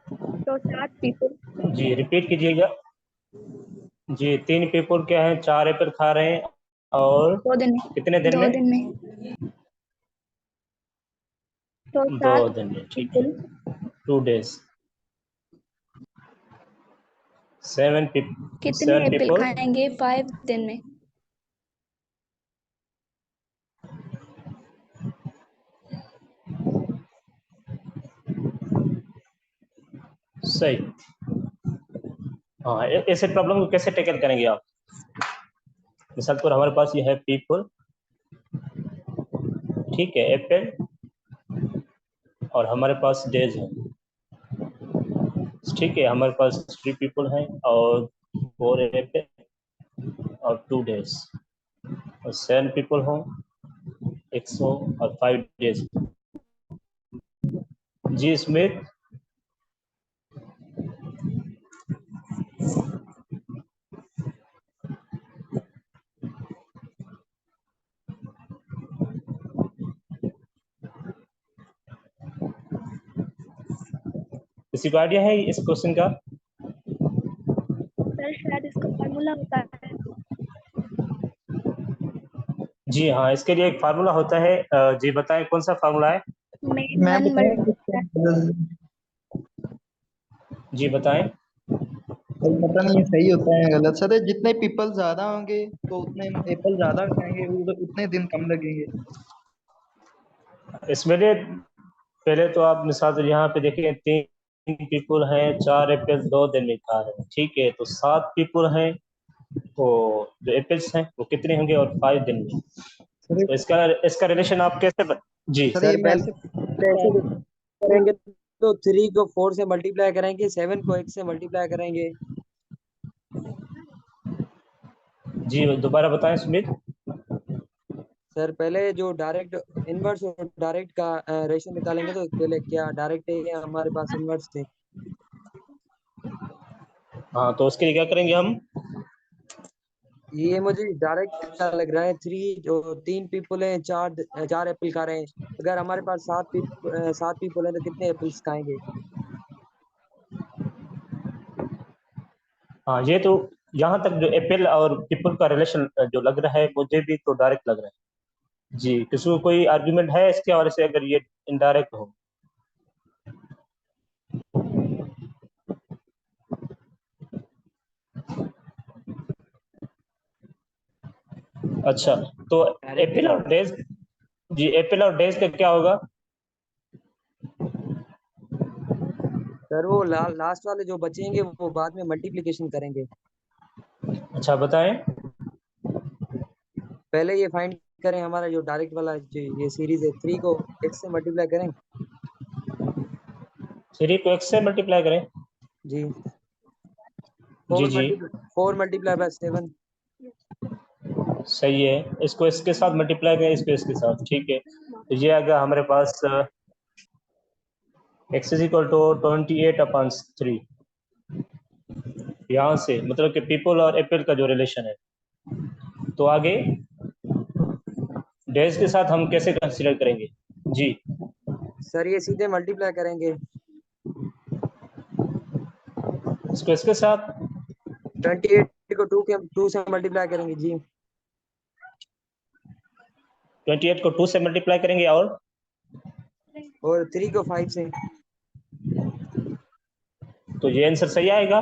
तो 7 पीपल। जी रिपीट कीजिएगा। जी 3 पीपल क्या है, 4 एप्पल खा रहे हैं और 2 दिन में। कितने दिन 2 में? दिन में। तो 2 7 दिन में, ठीक है। People 2 days. 7 पीपल, कितने 7 एप्पल पीपल। खाएंगे 5 दिन में? सही। हाँ, ऐसे प्रॉब्लम को कैसे टैकल करेंगे आप? मिसाल पर हमारे पास ये है पीपल, ठीक है, एप्पल, और हमारे पास डेज है। ठीक है, हमारे पास 3 पीपल हैं और 4 एप्पल और 2 डेज, और 7 पीपल हों 100 और 5 डेज। जी स्मिथ। किसी को आइडिया है इस क्वेश्चन का? सर शायद इसका फॉर्मूला होता है। जी हाँ, इसके लिए एक फार्मूला होता है। जी बताएं कौन सा फार्मूला है? मेन मैं 1 बताऊं? जी बताएं। पता नहीं ये सही होता है या गलत सर। जितने पीपल ज्यादा होंगे तो उतने एप्पल ज्यादा खाएंगे, उतने दिन कम लगेंगे। इसमें लिए पहले तो आप मिसाल तो यहाँ पे देखिए 3 पीपल हैं, 4 एप्पल 2 दिन में खा रहे हैं, ठीक है, तो 7 पीपल हैं, तो जो एप्पल्स हैं वो कितने होंगे और 5 दिन में। सर तो इसका इसका रिलेशन आप कैसे जी सर ये सर मैं पहले ऐसे ऐसे करेंगे तो 3 को 4 से मल्टीप्लाई करेंगे, 7 को 1 से मल्टीप्लाई करेंगे। जी दोबारा बताएं सुमित। सर पहले जो डायरेक्ट इनवर्स और डायरेक्ट का रेशो निकालेंगे, तो पहले क्या डायरेक्ट है या हमारे पास इनवर्स थे? हाँ, तो उसके लिए क्या करेंगे हम? ये मुझे डायरेक्ट का लग रहा है। 3 जो 3 पीपल हैं, 4 एप्पल खा रहे हैं। अगर हमारे पास 7 पीपल हैं तो कितने एप्पल्स खाएंगे? हाँ, ये तो यहाँ तक जो एप्पल और पीपल का रिलेशन जो लग रहा है मुझे भी तो डायरेक्ट लग रहा है। जी किसी को कोई आर्ग्यूमेंट है इसके हवाले से अगर ये इनडायरेक्ट हो? अच्छा, तो डायरेक्ट एप्पल का और डेज, जी एप्पल और डेज का क्या होगा? सर वो लास्ट वाले जो बचेंगे वो बाद में मल्टीप्लिकेशन करेंगे। अच्छा बताएं। पहले ये फाइंड करें, हमारा जो डायरेक्ट वाला जो ये सीरीज है, 3 को x से मल्टीप्लाई करें। 3 को x से मल्टीप्लाई करें। जी। जी 4 जी मल्टीप्लाई 4 मल्टीप्लाई बाय 7। सही है, इसको इसके साथ मल्टीप्लाई करें, इसको इसके साथ, ठीक है, तो ये आएगा हमारे पास x इज इक्वल टू 28/3। यहाँ से मतलब कि पीपल और एप्पल का जो रिलेशन है। तो आगे डेज के साथ हम कैसे कंसीडर करेंगे? जी सर ये सीधे मल्टीप्लाई करेंगे। इसको इसके साथ। 28 को 2 से मल्टीप्लाई करेंगे जी। 28 को 2 से मल्टीप्लाई करेंगे और 3 को 5 से। तो ये आंसर सही आएगा।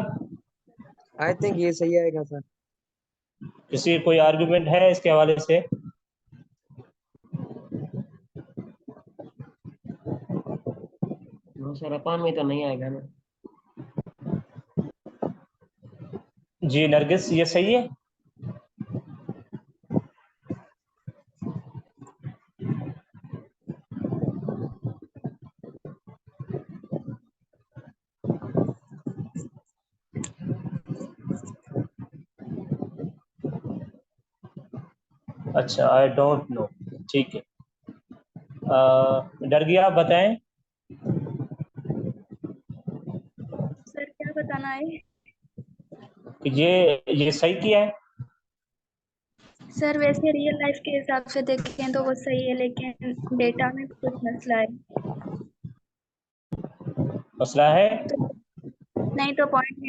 आई थिंक ये सही आएगा सर। किसी कोई आर्गुमेंट है इसके हवाले से? सर अपान में तो नहीं आएगा ना। जी नरगिस, ये सही है। अच्छा, आई डोंट नो, ठीक है। डर गया, आप बताएं। सर क्या बताना है? कि ये सही किया है। सर वैसे रियल लाइफ के हिसाब से देखें तो वो सही है, लेकिन डेटा में कुछ मसला है। मसला है? नहीं तो पॉइंट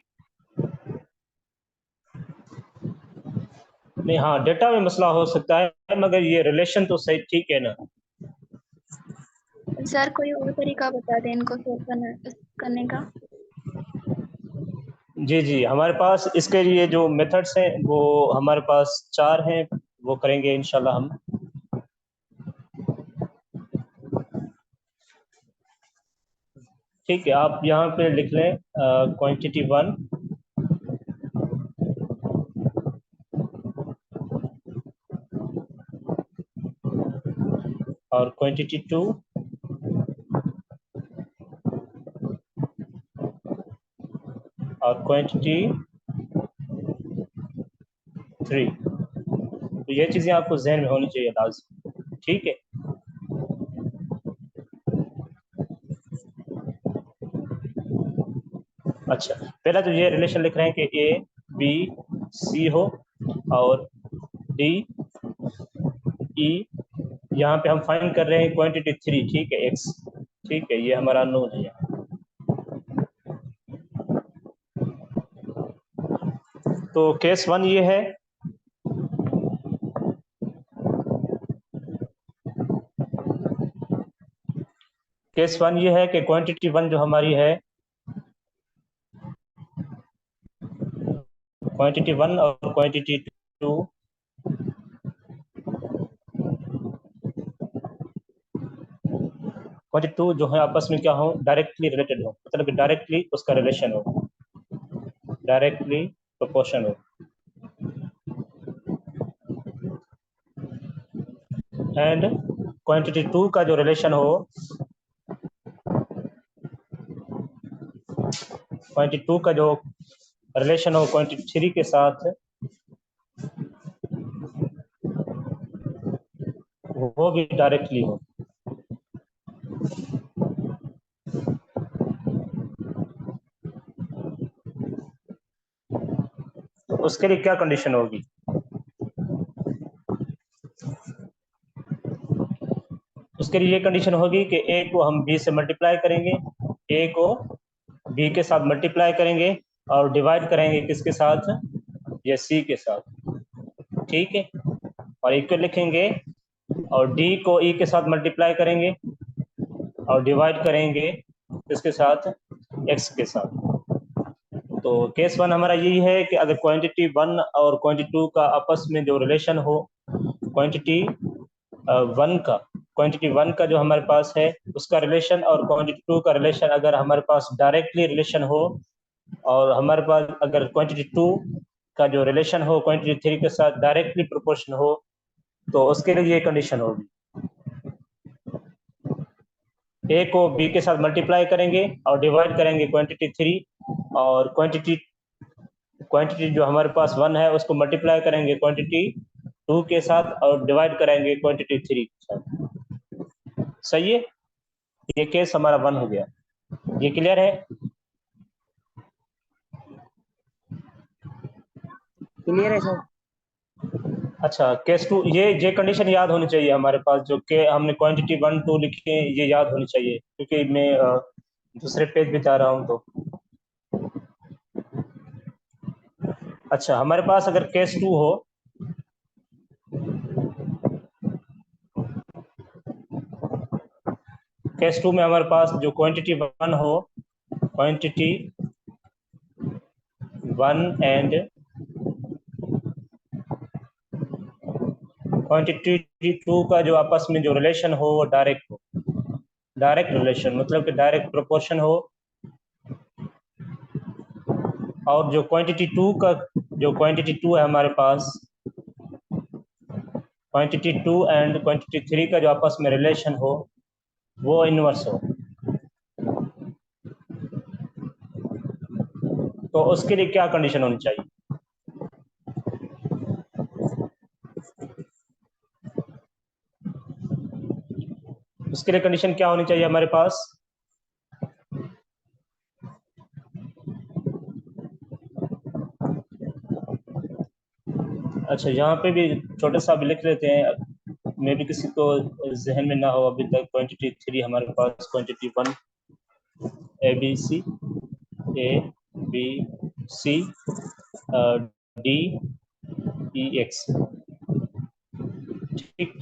नहीं, हाँ डेटा में मसला हो सकता है, मगर ये रिलेशन तो सही ठीक है ना। सर कोई और तरीका बता दें इनको सोल्व करने का। जी जी, हमारे पास इसके लिए जो मेथड्स हैं वो हमारे पास 4 हैं, वो करेंगे इंशाल्लाह हम। ठीक है, आप यहाँ पे लिख लें क्वांटिटी 1 और क्वांटिटी 2 और क्वांटिटी 3। तो ये चीज़ें आपको जहन में होनी चाहिए लाज़िम। ठीक है, अच्छा पहला तो ये रिलेशन लिख रहे हैं कि ए बी सी हो और डी ई, यहाँ पे हम फाइंड कर रहे हैं क्वांटिटी 3, ठीक है, एक्स, ठीक है, ये हमारा अननोन है यहाँ। तो केस 1 ये है, केस 1 ये है कि क्वांटिटी 1 जो हमारी है, क्वांटिटी 1 और क्वांटिटी 2 क्वांटिटी 2 जो है आपस में क्या हो, डायरेक्टली रिलेटेड हो, मतलब कि डायरेक्टली उसका रिलेशन हो, डायरेक्टली प्रोपोर्शन हो। एंड क्वांटिटी 2 का जो रिलेशन हो, क्वांटिटी 2 का जो रिलेशन हो क्वांटिटी 3 के साथ, वो भी डायरेक्टली हो। तो उसके लिए क्या कंडीशन होगी? उसके लिए ये कंडीशन होगी कि ए को हम बी से मल्टीप्लाई करेंगे, ए को बी के साथ मल्टीप्लाई करेंगे और डिवाइड करेंगे किसके साथ, ये सी के साथ, ठीक है, और इक्वल लिखेंगे और डी को ई के साथ मल्टीप्लाई करेंगे और डिवाइड करेंगे किसके साथ, एक्स के साथ। तो केस 1 हमारा यही है कि अगर क्वांटिटी 1 और क्वांटिटी 2 का आपस में जो रिलेशन हो, क्वांटिटी 1 का जो हमारे पास है उसका रिलेशन और क्वांटिटी 2 का रिलेशन अगर हमारे पास डायरेक्टली रिलेशन हो, और हमारे पास अगर क्वांटिटी 2 का जो रिलेशन हो क्वांटिटी 3 के साथ डायरेक्टली प्रोपोर्शन हो, तो उसके लिए ये कंडीशन होगी, ए को बी के साथ मल्टीप्लाई करेंगे और डिवाइड करेंगे क्वांटिटी 3, और क्वांटिटी जो हमारे पास 1 है उसको मल्टीप्लाई करेंगे क्वांटिटी 2 के साथ और डिवाइड करेंगे क्वांटिटी 3 के साथ। सही है, ये केस हमारा 1 हो गया। ये क्लियर है? क्लियर है सर? अच्छा, केस 2, ये कंडीशन याद होनी चाहिए हमारे पास, जो कि हमने क्वांटिटी 1 2 लिखी है, ये याद होनी चाहिए, क्योंकि मैं दूसरे पेज पे जा रहा हूँ। तो अच्छा, हमारे पास अगर केस 2 हो, केस 2 में हमारे पास जो क्वांटिटी 1 हो, क्वांटिटी 1 एंड क्वांटिटी 2 का जो आपस में जो रिलेशन हो वो डायरेक्ट हो, डायरेक्ट रिलेशन मतलब कि डायरेक्ट प्रोपोर्शन हो, और जो क्वांटिटी 2 है हमारे पास, क्वांटिटी 2 एंड क्वांटिटी 3 का जो आपस में रिलेशन हो वो इनवर्स हो। तो उसके लिए क्या कंडीशन होनी चाहिए? उसके लिए कंडीशन क्या होनी चाहिए हमारे पास? अच्छा, यहाँ पे भी छोटे सा भी लिख लेते हैं, मे भी किसी को जहन में ना हो अभी तक। क्वांटिटी 3 हमारे पास क्वांटिटी 1 ABC, ABC, DEX। ठीक,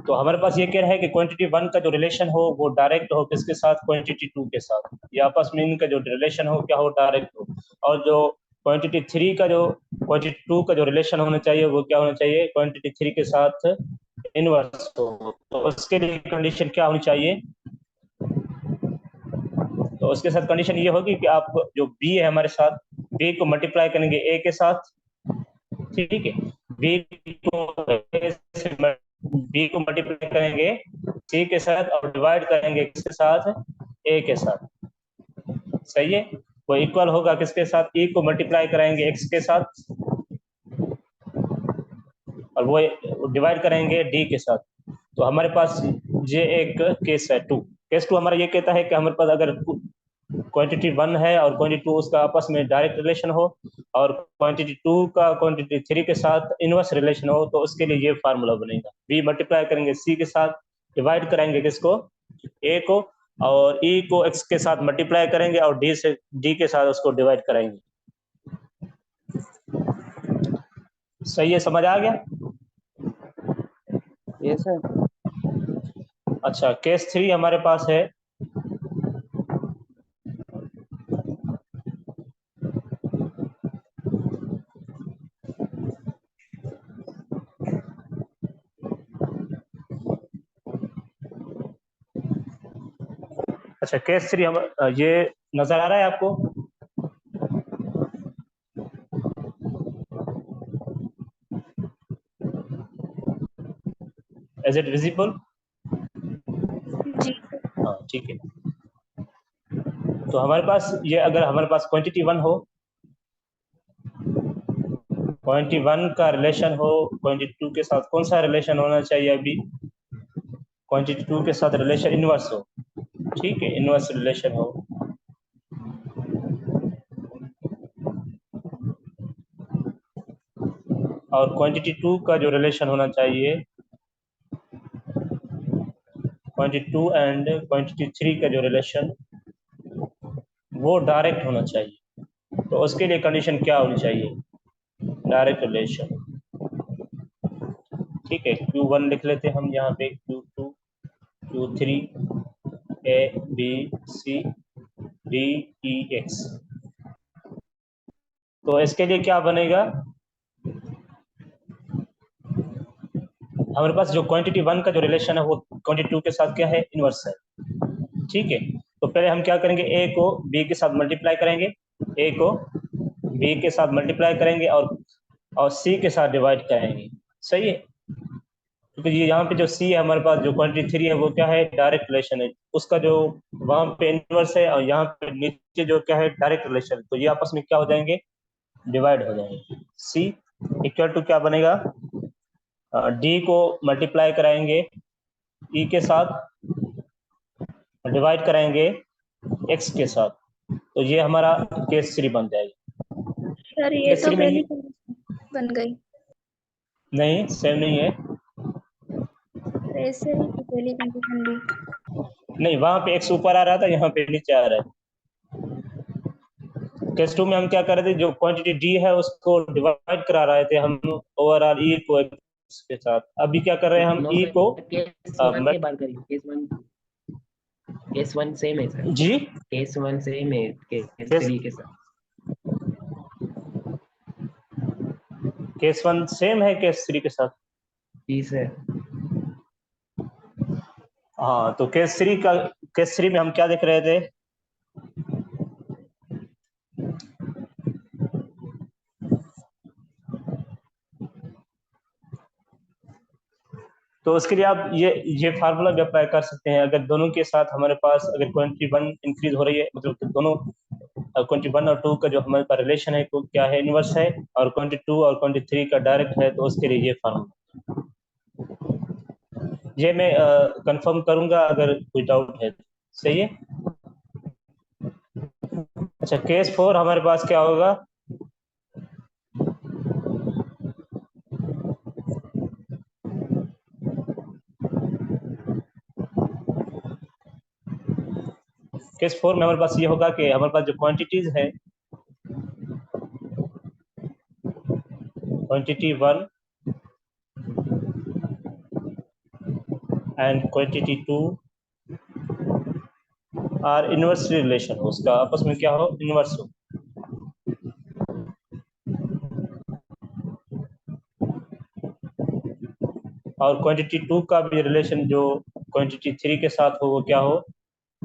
तो हमारे पास ये कह रहा है कि क्वांटिटी 1 का जो रिलेशन हो वो डायरेक्ट हो किसके साथ, क्वांटिटी 2 के साथ, या आपस में इनका जो रिलेशन हो क्या हो, डायरेक्ट हो। और जो क्वांटिटी 3 का जो क्वांटिटी 2 का जो रिलेशन होना चाहिए वो क्या होना चाहिए, क्वांटिटी 3 के साथ इनवर्स हो। तो उसके लिए कंडीशन क्या होनी चाहिए, तो उसके साथ कंडीशन ये होगी कि आप जो बी है हमारे साथ, बी को मल्टीप्लाई करेंगे ए के साथ, ठीक है, बी को बी को मल्टीप्लाई करेंगे सी के साथ और डिवाइड करेंगे किसके साथ, ए के साथ। सही है, वो इक्वल होगा किसके साथ, ई को मल्टीप्लाई करेंगे एक्स के साथ और वो डिवाइड करेंगे डी के साथ। तो हमारे पास ये एक केस है टू। केस टू हमारा ये कहता है कि हमारे पास अगर क्वांटिटी 1 है और क्वांटिटी 2 उसका आपस में डायरेक्ट रिलेशन हो और क्वांटिटी 2 का क्वांटिटी 3 के साथ इनवर्स रिलेशन हो, तो उसके लिए ये फार्मूला बनेगा, बी मल्टीप्लाई करेंगे सी के साथ, डिवाइड करेंगे किसको, ए को, और ई को एक्स के साथ मल्टीप्लाई करेंगे और डी के साथ उसको डिवाइड करेंगे। सही है, समझ आ गया? Yes sir. अच्छा, केस 3 हमारे पास है, अच्छा केस 3 हम ये नजर आ रहा है आपको? Is it visible? जी हाँ ठीक है। तो हमारे पास ये, अगर हमारे पास क्वांटिटी 1 हो, क्वांटिटी 1 का रिलेशन हो क्वांटिटी 2 के साथ, कौन सा रिलेशन होना चाहिए अभी, क्वांटिटी 2 के साथ रिलेशन इनवर्स हो, ठीक है, इनवर्स रिलेशन हो। और क्वांटिटी 2 का जो रिलेशन होना चाहिए, क्वांटिटी 2 एंड क्वांटिटी 3 का जो रिलेशन वो डायरेक्ट होना चाहिए। तो उसके लिए कंडीशन क्या होनी चाहिए, डायरेक्ट रिलेशन। ठीक है, Q1 लिख लेते हैं हम यहाँ पे, Q2, Q3, A B C D E X। तो इसके लिए क्या बनेगा, हमारे पास जो क्वांटिटी 1 का जो रिलेशन है वो क्वांटिटी 2 के साथ क्या है, इनवर्स है। ठीक है, तो पहले हम क्या करेंगे, ए को बी के साथ मल्टीप्लाई करेंगे, ए को बी के साथ मल्टीप्लाई करेंगे और सी के साथ डिवाइड करेंगे। सही है, क्योंकि ये यहाँ पे जो सी है हमारे पास, जो क्वांटिटी 3 है वो क्या है, डायरेक्ट रिलेशन है, उसका जो वहां पे इनवर्स है और यहाँ पे नीचे जो क्या है, डायरेक्ट रिलेशन, तो ये आपस में क्या हो जाएंगे, डिवाइड हो जाएंगे। सी इक्वल टू क्या बनेगा, डी को मल्टीप्लाई कराएंगे ई के साथ, डिवाइड कराएंगे एक्स के साथ, तो ये हमारा केस 3 बन जाएगा। सर, ये केस तो 3 में पहली बन गई, नहीं, सेम नहीं है, ऐसे ही तो पहली कंडीशन भी। नहीं, वहां पे एक्स ऊपर आ रहा था, यहाँ पे नीचे आ रहा है। केस 2 में हम क्या कर रहे थे, जो क्वांटिटी डी है उसको डिवाइड करा रहे थे हम ओवरऑल ई को एक्स के साथ। अभी क्या कर रहे हैं हम, नो ई सर, को केस 1 की बात करिए, केस 1 सेम है सर, जी, केस 1 सेम है केस 3 के साथ। केस 1 सेम है केस 3 के साथ। जी सर। हाँ, तो केस 3 में हम क्या देख रहे थे, तो उसके लिए आप ये फार्मूला भी अप्लाई कर सकते हैं। अगर दोनों के साथ हमारे पास अगर क्वांटिटी 1 इंक्रीज हो रही है, मतलब कि दोनों क्वांटिटी 1 और 2 का जो हमारे पास रिलेशन है वो क्या है, इनवर्स है, और क्वांटिटी 2 और क्वांटिटी 3 का डायरेक्ट है, तो उसके लिए ये फार्मूला, ये मैं कंफर्म करूंगा अगर कोई डाउट है। सही है। अच्छा, केस 4 हमारे पास क्या होगा, केस 4 में हमारे पास ये होगा कि हमारे पास जो क्वांटिटीज है, quantity 1 and quantity 2 are inverse relation, उसका आपस में क्या हो, इनवर्स हो। और क्वांटिटी 2 का भी रिलेशन जो क्वांटिटी 3 के साथ हो वो क्या हो,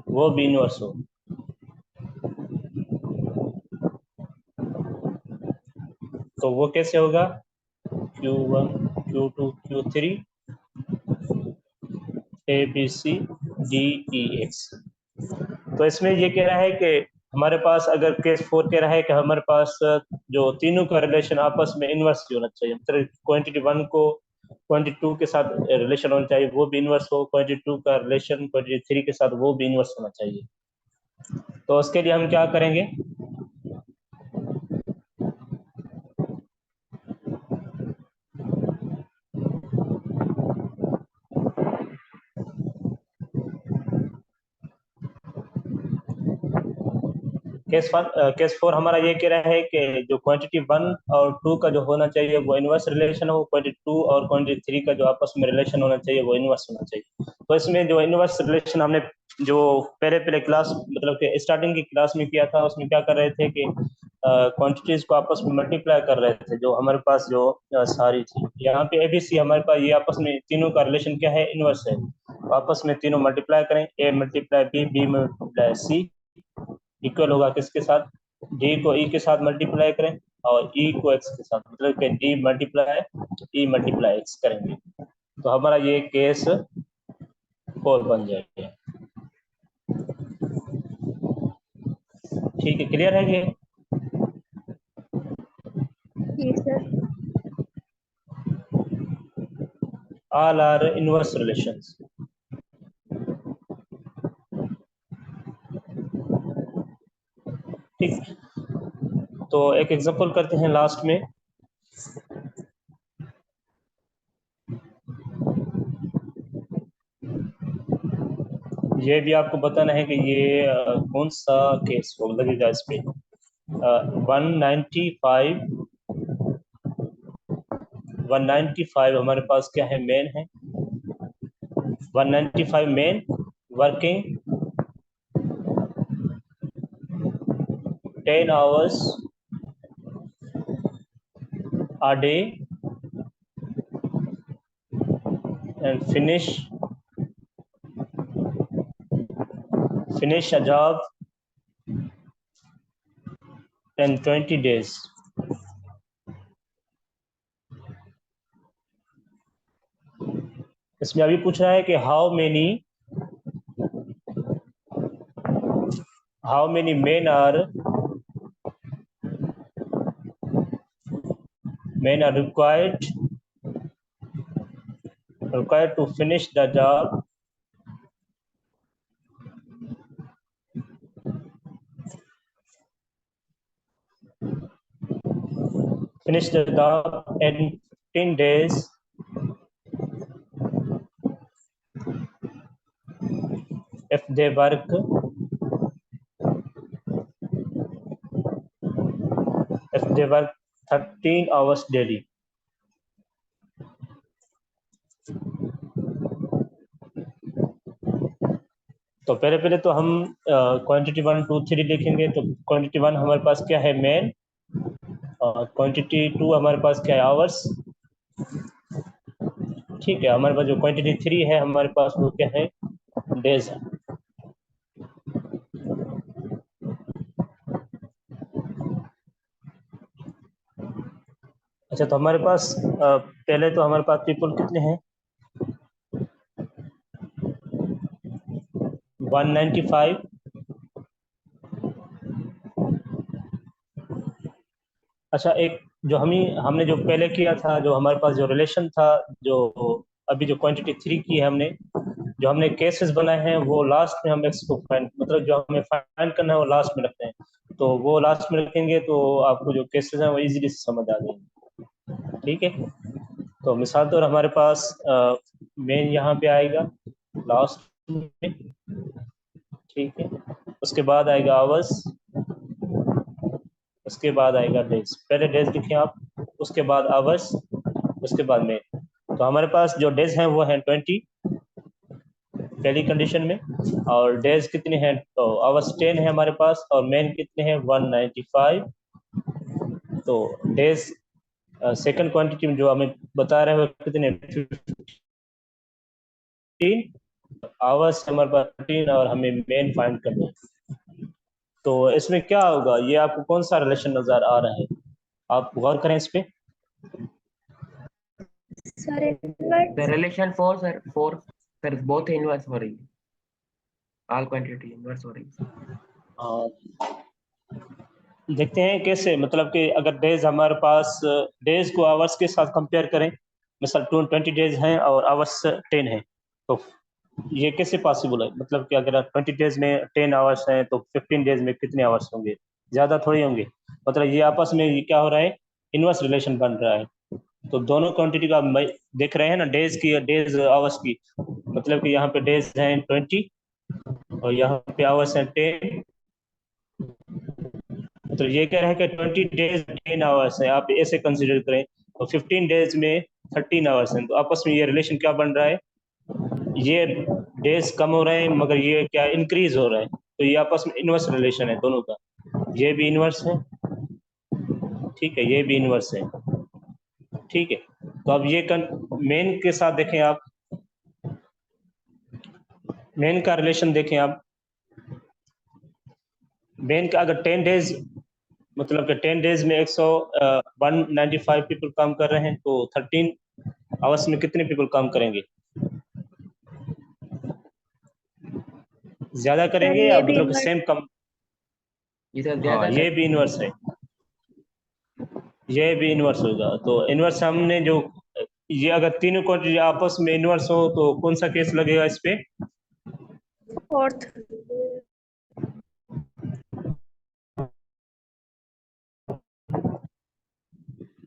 वो भी इनवर्स हो। तो वो कैसे होगा, Q1 Q2 Q3 ABCDEX। तो इसमें ये कह रहा है कि हमारे पास अगर केस 4 कह रहा है कि हमारे पास जो तीनों का रिलेशन आपस में इनवर्स होना चाहिए, मतलब क्वांटिटी 1 को क्वांटिटी 2 के साथ रिलेशन होना चाहिए, वो भी इनवर्स हो, क्वांटिटी 2 का रिलेशन क्वांटिटी 3 के साथ वो भी इनवर्स होना चाहिए। तो उसके लिए हम क्या करेंगे, केस 4 हमारा ये कह रहा है कि जो क्वांटिटी 1 और 2 का जो होना चाहिए वो इनवर्स रिलेशन हो, क्वांटिटी 2 और क्वांटिटी 3 का जो आपस में रिलेशन होना चाहिए वो इनवर्स होना चाहिए। तो इसमें जो इनवर्स रिलेशन हमने जो पहले क्लास मतलब कि स्टार्टिंग की क्लास में किया था, उसमें क्या कर रहे थे कि क्वांटिटीज को आपस में मल्टीप्लाई कर रहे थे, जो हमारे पास जो सारी थी। यहाँ पे एबीसी हमारे पास ये आपस में तीनों का रिलेशन क्या है, इनवर्स है। आपस में तीनों मल्टीप्लाई करें, A multiply B multiply C equal होगा किसके साथ, डी को ई के साथ मल्टीप्लाई करें और ई को एक्स के साथ, मतलब कि D multiply e multiply x करेंगे तो हमारा ये केस 4 बन जाएगा। ठीक है, क्लियर है ये? जी sir. All are inverse relations. ठीक, तो एक एग्जांपल करते हैं लास्ट में। ये भी आपको बताना है कि ये कौन सा केस हो लगेगा इस पे। 195 हमारे पास क्या है, मेन है। 195 main working 10 hours a day and finish a job in 20 days. इसमें अभी पूछ रहा है कि how many men are required to finish the job in 15 days if they work 13 hours daily. तो पहले तो हम क्वांटिटी 1 2 3 लिखेंगे। तो क्वांटिटी 1 हमारे पास क्या है, मेन, और क्वांटिटी 2 हमारे पास क्या है, आवर्स। ठीक है, हमारे पास जो क्वांटिटी 3 है हमारे पास वो क्या है, डेज है। अच्छा, तो हमारे पास पहले तो हमारे पास पीपल कितने हैं, 195। अच्छा, एक जो हमने जो पहले किया था, जो हमारे पास जो रिलेशन था, जो अभी जो क्वांटिटी 3 की है हमने, जो हमने केसेस बनाए हैं वो लास्ट में हम इसको फाइंड, मतलब जो हमें फाइंड करना है वो लास्ट में रखते हैं। तो वो लास्ट में रखेंगे तो आपको जो केसेस हैं वो इजीली समझ आ जाएंगे। ठीक है, तो मिसाल तौर हमारे पास मेन यहाँ पे आएगा लास्ट में। ठीक है, उसके बाद आएगा आवर्स, उसके बाद आएगा डेज। पहले डेज लिखें आप, उसके बाद आवर्स, उसके बाद मेन। तो हमारे पास जो डेज हैं वो हैं 20 पहली कंडीशन में, और डेज कितने हैं, तो आवर्स 10 है हमारे पास, और मेन कितने हैं 195। तो डेज सेकंड क्वांटिटी में जो हमें बता रहे हैं वो कितने 15, आवर्स हमारे पास 15, और हमें मेन फाइंड करना है। तो इसमें क्या होगा, ये आपको कौन सा रिलेशन नजर आ रहा है, आप गौर करें इस पे। Sir The relation 4 sir, 4 sir, both inverse हो रही है, all quantity inverse हो रही है। देखते हैं कैसे, मतलब कि अगर डेज हमारे पास, डेज को आवर्स के साथ कंपेयर करें, मिसाल 20 डेज हैं और आवर्स 10 हैं, तो ये कैसे पॉसिबल है, मतलब कि अगर 20 डेज में 10 आवर्स हैं तो 15 डेज में कितने आवर्स होंगे, ज़्यादा थोड़ी होंगे। मतलब ये आपस में ये क्या हो रहा है, इनवर्स रिलेशन बन रहा है। तो दोनों क्वांटिटी का देख रहे हैं ना, डेज की, डेज आवर्स की, मतलब कि यहाँ पे डेज हैं 20 और यहाँ पे आवर्स हैं 10। तो ये कह रहे हैं कि 20 डेज 10 आवर्स है, आप ऐसे कंसीडर करें, तो 15 डेज में 13 आवर्स हैं। तो आपस में ये रिलेशन क्या बन रहा है, ये डेज कम हो रहे हैं मगर ये क्या इंक्रीज हो रहा है। तो ये आपस में इनवर्स रिलेशन है दोनों का, ये भी इनवर्स है, ठीक है, ये भी इनवर्स है, ठीक है। तो अब ये मेन के साथ देखें आप, मेन का रिलेशन देखें आप, मेन का अगर 10 डेज, मतलब कि 10 डेज में 195 पीपल काम कर रहे हैं, तो 13 आवर्स में कितने पीपल काम करेंगे, ज्यादा करेंगे ये या भी मतलब inverse- सेम कम। ये सर हाँ, ज्यादा ये भी इनवर्स है, ये भी इनवर्स होगा। तो इनवर्स हमने जो, ये अगर तीनों क्वांटिटी आपस में इनवर्स हो तो कौन सा केस लगेगा इस पे, फोर्थ।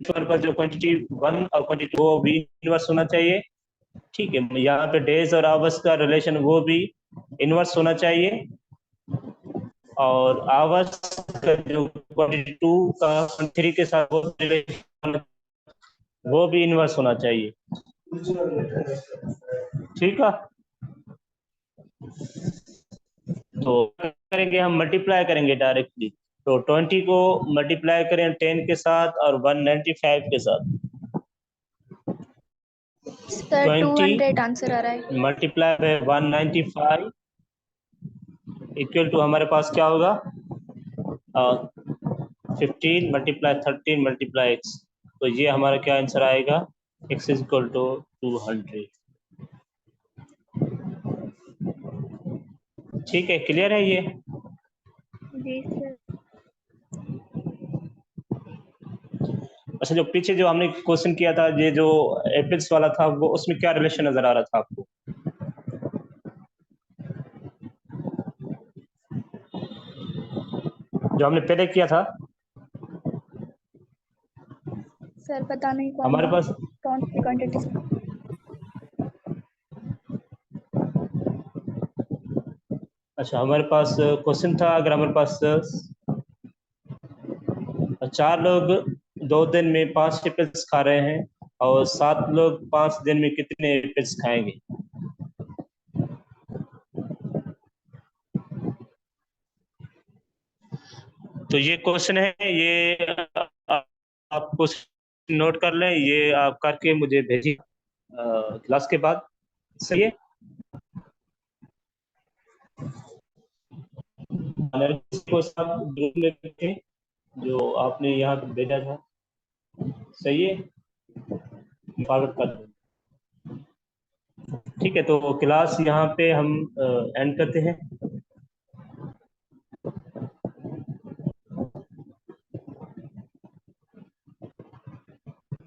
पर जो क्वांटिटी 1 और क्वांटिटी वो भी इनवर्स होना चाहिए, ठीक है। यहाँ पे डेज और आवर्स का रिलेशन वो भी इनवर्स होना चाहिए, और आवर्स का जो क्वांटिटी 2 का 3 के साथ वो रिलेशन वो भी इनवर्स होना चाहिए, ठीक है। तो करेंगे हम, मल्टीप्लाई करेंगे डायरेक्टली, तो 20 को मल्टीप्लाई करें 10 के साथ और 195 के साथ, सर 200 आंसर आ रहा है। मल्टीप्लाई बाय 195 इक्वल टू हमारे पास क्या होगा, 15 मल्टीप्लाई 13 मल्टीप्लाई x। तो ये हमारा क्या आंसर आएगा, x इज इक्वल टू 200। ठीक है, क्लियर है ये। जी सर। अच्छा, जो पीछे जो हमने क्वेश्चन किया था, ये जो एपिल्स वाला था, वो उसमें क्या रिलेशन नजर आ रहा था आपको, जो हमने पहले किया था सर पता नहीं हमारे पास। कौन सी क्वांटिटी। अच्छा, हमारे पास क्वेश्चन था, अगर हमारे पास 4 लोग 2 दिन में 5 एपिल्स खा रहे हैं और 7 लोग 5 दिन में कितने एपिल्स खाएंगे। तो ये क्वेश्चन है, ये आप क्वेश्चन नोट कर लें, ये आप करके मुझे भेजिए क्लास के बाद, सही है। को सब ग्रुप में रखें जो आपने यहाँ पे भेजा था, सही है, फॉरवर्ड कर दें। ठीक है, तो क्लास यहाँ पे हम एंड करते हैं।